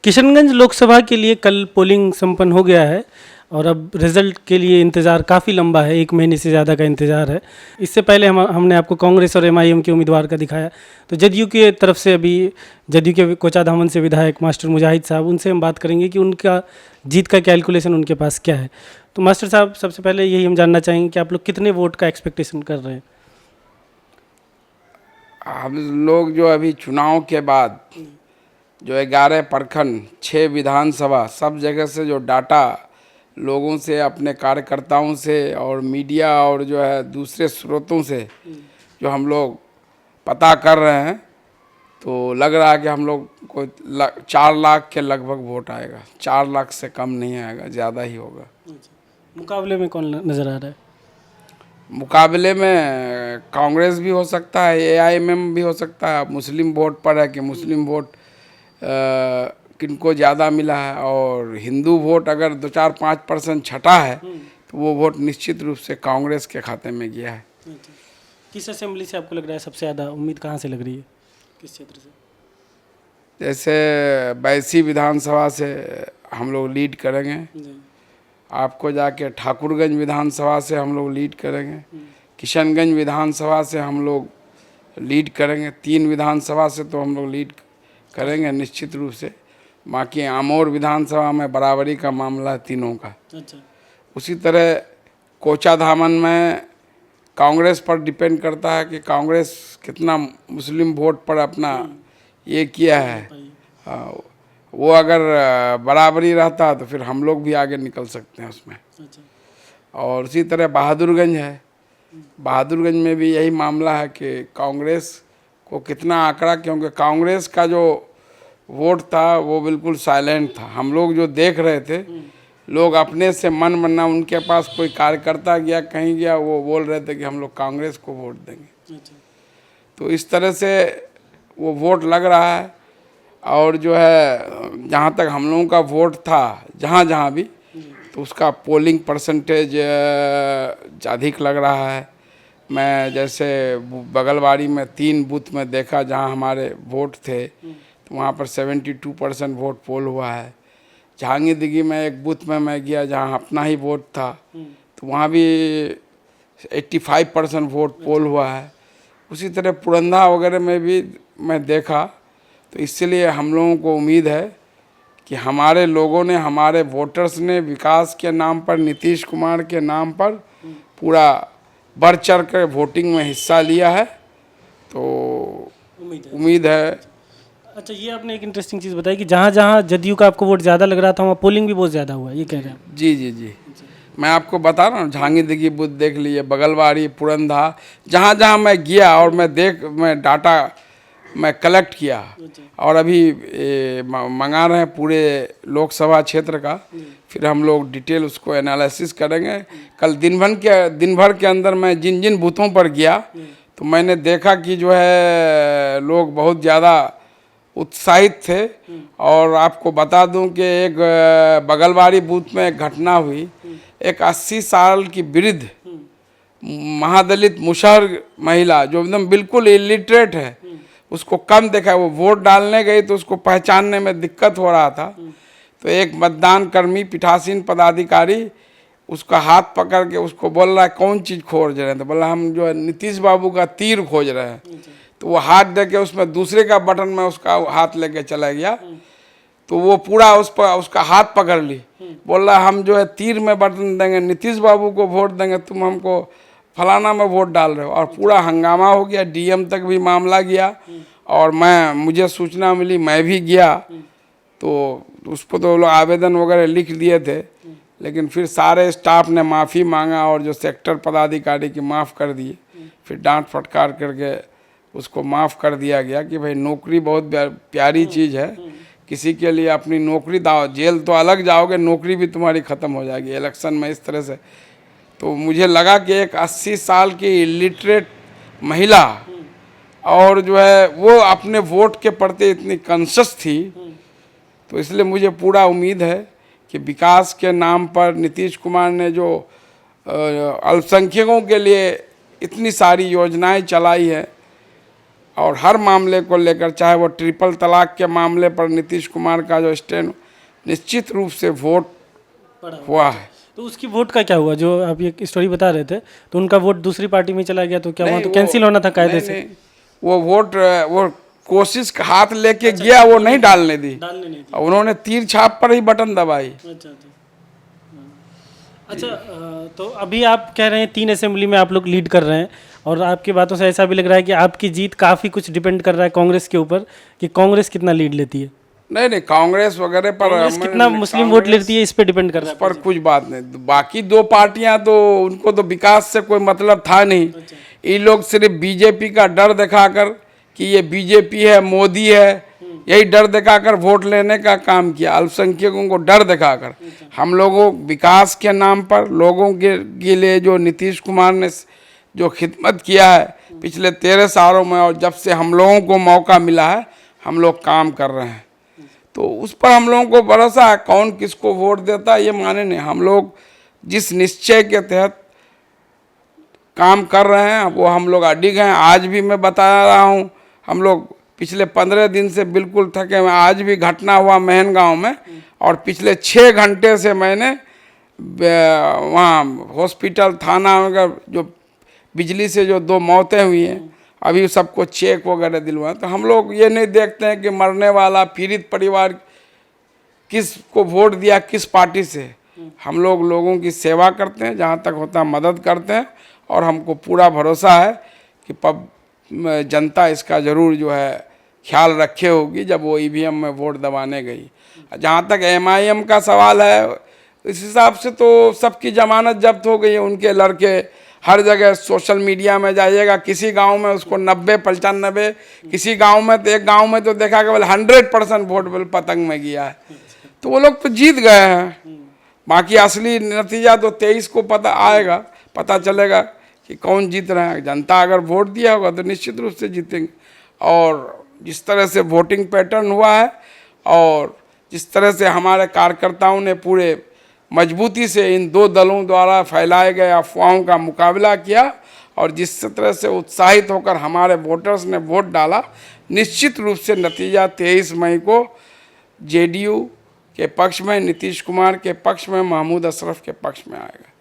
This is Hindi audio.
किशनगंज लोकसभा के लिए कल पोलिंग संपन्न हो गया है और अब रिजल्ट के लिए इंतज़ार काफ़ी लंबा है, 1 महीने से ज़्यादा का इंतज़ार है। इससे पहले हमने आपको कांग्रेस और एमआईएम के उम्मीदवार का दिखाया। तो जदयू की तरफ से अभी जदयू के कोचाधामन से विधायक मास्टर मुजाहिद साहब, उनसे हम बात करेंगे कि उनका जीत का कैलकुलेशन उनके पास क्या है। तो मास्टर साहब, सबसे पहले यही हम जानना चाहेंगे कि आप लोग कितने वोट का एक्सपेक्टेशन कर रहे हैं? हम लोग जो अभी चुनाव के बाद जो 11 प्रखंड, 6 विधानसभा, सब जगह से जो डाटा लोगों से, अपने कार्यकर्ताओं से और मीडिया और जो है दूसरे स्रोतों से जो हम लोग पता कर रहे हैं, तो लग रहा है कि हम लोग को 4 लाख के लगभग वोट आएगा। 4 लाख से कम नहीं आएगा, ज़्यादा ही होगा। मुकाबले में कौन नज़र आ रहा है? मुकाबले में कांग्रेस भी हो सकता है, एआईएमएम भी हो सकता है। मुस्लिम वोट पर है कि मुस्लिम वोट किनको ज़्यादा मिला है, और हिंदू वोट अगर 2-4-5% छटा है तो वो वोट निश्चित रूप से कांग्रेस के खाते में गया है। किस असेंबली से आपको लग रहा है सबसे ज़्यादा उम्मीद कहाँ से लग रही है, किस क्षेत्र से? जैसे बैसी विधानसभा से हम लोग लीड करेंगे, आपको जाके ठाकुरगंज विधानसभा से हम लोग लीड करेंगे, किशनगंज विधानसभा से हम लोग लीड करेंगे, 3 विधानसभा से तो हम लोग लीड करेंगे निश्चित रूप से। बाकी आमोर विधानसभा में बराबरी का मामला है तीनों का। अच्छा। उसी तरह कोचाधामन में कांग्रेस पर डिपेंड करता है कि कांग्रेस कितना मुस्लिम वोट पर अपना ये किया है। वो अगर बराबरी रहता तो फिर हम लोग भी आगे निकल सकते हैं उसमें। और उसी तरह बहादुरगंज है, बहादुरगंज में भी यही मामला है कि कांग्रेस को कितना आंकड़ा, क्योंकि कांग्रेस का जो वोट था वो बिल्कुल साइलेंट था। हम लोग जो देख रहे थे, लोग अपने से मन बनना, उनके पास कोई कार्यकर्ता गया, कहीं गया, वो बोल रहे थे कि हम लोग कांग्रेस को वोट देंगे। तो इस तरह से वो वोट लग रहा है। और जो है जहाँ तक हम लोगों का वोट था, जहाँ भी, तो उसका पोलिंग परसेंटेज अधिक लग रहा है। मैं जैसे बगलवाड़ी में 3 बूथ में देखा जहाँ हमारे वोट थे, तो वहाँ पर 72% वोट पोल हुआ है। जहांगीरदिघी में एक बूथ में मैं गया जहाँ अपना ही वोट था, तो वहाँ भी 85% वोट पोल हुआ है। उसी तरह पुरंदा वगैरह में भी मैं देखा। तो इसलिए हम लोगों को उम्मीद है कि हमारे लोगों ने, हमारे वोटर्स ने विकास के नाम पर, नीतीश कुमार के नाम पर पूरा बढ़ चढ़ कर वोटिंग में हिस्सा लिया है। तो उम्मीद है। अच्छा, ये आपने एक इंटरेस्टिंग चीज़ बताई कि जहाँ जहाँ जदयू का आपको वोट ज़्यादा लग रहा था, वहाँ पोलिंग भी बहुत ज़्यादा हुआ है, ये कह रहे हैं आप? जी। मैं आपको बता रहा हूँ, जहांगीरदिघी बूथ देख लीजिए, बगलवाड़ी, पुरंदा, जहाँ मैं गया और मैं डाटा मैं कलेक्ट किया, और अभी मंगा रहे हैं पूरे लोकसभा क्षेत्र का। फिर हम लोग डिटेल उसको एनालिसिस करेंगे। कल दिन भर के अंदर मैं जिन जिन बूथों पर गया, तो मैंने देखा कि जो है लोग बहुत ज़्यादा उत्साहित थे। और आपको बता दूं कि एक बगलवाड़ी बूथ में एक घटना हुई। एक 80 साल की वृद्ध महादलित मुशहर महिला, जो एकदम बिल्कुल इलिटरेट है, उसको कम देखा, वो वोट डालने गई तो उसको पहचानने में दिक्कत हो रहा था। तो एक मतदान कर्मी, पीठासीन पदाधिकारी, उसका हाथ पकड़ के उसको बोल रहा है कौन चीज़ खोज रहे हैं, तो बोला हम जो है नीतीश बाबू का तीर खोज रहे हैं। तो वो हाथ दे के उसमें दूसरे का बटन में उसका हाथ लेके चला गया। तो वो पूरा उस पर उसका हाथ पकड़ ली, बोल रहा हम जो है तीर में बटन देंगे, नीतीश बाबू को वोट देंगे, तुम हमको फलाना में वोट डाल रहे हो। और पूरा हंगामा हो गया, डीएम तक भी मामला गया। और मुझे सूचना मिली, मैं भी गया। तो उस पर तो लोग आवेदन वगैरह लिख दिए थे, लेकिन फिर सारे स्टाफ ने माफ़ी मांगा और जो सेक्टर पदाधिकारी की माफ़ कर दिए। फिर डांट फटकार करके उसको माफ़ कर दिया गया कि भाई नौकरी बहुत प्यारी चीज़ है, किसी के लिए अपनी नौकरी दाव, जेल तो अलग जाओगे, नौकरी भी तुम्हारी ख़त्म हो जाएगी इलेक्शन में इस तरह से। तो मुझे लगा कि एक 80 साल की इलिटरेट महिला, और जो है वो अपने वोट के प्रति इतनी कॉन्शियस थी, तो इसलिए मुझे पूरा उम्मीद है कि विकास के नाम पर नीतीश कुमार ने जो अल्पसंख्यकों के लिए इतनी सारी योजनाएं चलाई है, और हर मामले को लेकर, चाहे वो ट्रिपल तलाक के मामले पर नीतीश कुमार का जो स्टैंड, निश्चित रूप से वोट हुआ है। तो उसकी वोट का क्या हुआ? जो आप ये स्टोरी बता रहे थे, तो उनका वोट दूसरी पार्टी में चला गया, तो क्या वहाँ तो कैंसिल होना था कायदे से? नहीं, वो वोट वो कोशिश का हाथ लेके गया, वो नहीं डालने दी, उन्होंने तीर छाप पर ही बटन दबाई। अच्छा, तो अभी आप कह रहे हैं 3 असेंबली में आप लोग लीड कर रहे हैं, और आपकी बातों से ऐसा भी लग रहा है कि आपकी जीत काफ़ी कुछ डिपेंड कर रहा है कांग्रेस के ऊपर, कि कांग्रेस कितना लीड लेती है। नहीं, कांग्रेस वगैरह पर कितना मुस्लिम वोट लेती है, इस पे डिपेंड कर रहा है। पर कुछ बात नहीं, बाकी 2 पार्टियां तो उनको तो विकास से कोई मतलब था नहीं। ये लोग सिर्फ बीजेपी का डर दिखाकर कि ये बीजेपी है, मोदी है, यही डर दिखाकर वोट लेने का काम किया, अल्पसंख्यकों को डर दिखाकर। हम लोगों विकास के नाम पर लोगों के लिए जो नीतीश कुमार ने जो खिदमत किया है पिछले 13 सालों में, और जब से हम लोगों को मौका मिला है हम लोग काम कर रहे हैं, तो उस पर हम लोगों को भरोसा है। कौन किसको वोट देता है ये माने नहीं, हम लोग जिस निश्चय के तहत काम कर रहे हैं वो हम लोग अडिग हैं। आज भी मैं बता रहा हूँ, हम लोग पिछले 15 दिन से बिल्कुल थके हुए। आज भी घटना हुआ महनगांव में, और पिछले 6 घंटे से मैंने वहाँ हॉस्पिटल, थाना वगैरह, जो बिजली से जो 2 मौतें हुई हैं, अभी सबको चेक वगैरह दिलवाए। तो हम लोग ये नहीं देखते हैं कि मरने वाला पीड़ित परिवार किस को वोट दिया, किस पार्टी से। हम लोग लोगों की सेवा करते हैं, जहाँ तक होता है मदद करते हैं, और हमको पूरा भरोसा है कि जनता इसका ज़रूर जो है ख्याल रखे होगी जब वो ईवीएम में वोट दबाने गई। जहाँ तक MIM का सवाल है, इस हिसाब से तो सबकी जमानत जब्त हो गई है। उनके लड़के हर जगह सोशल मीडिया में जाइएगा, किसी गांव में उसको 90-95, किसी गांव में तो एक गांव में तो देखा कि 100% वोट पतंग में गया है। तो वो लोग तो जीत गए हैं। बाकी असली नतीजा तो 23 को पता आएगा, पता चलेगा कि कौन जीत रहा है। जनता अगर वोट दिया होगा तो निश्चित रूप से जीतेंगे। और जिस तरह से वोटिंग पैटर्न हुआ है, और जिस तरह से हमारे कार्यकर्ताओं ने पूरे मजबूती से इन 2 दलों द्वारा फैलाए गए अफवाहों का मुकाबला किया, और जिस तरह से उत्साहित होकर हमारे वोटर्स ने वोट डाला, निश्चित रूप से नतीजा 23 मई को JDU के पक्ष में, नीतीश कुमार के पक्ष में, महमूद अशरफ के पक्ष में आएगा।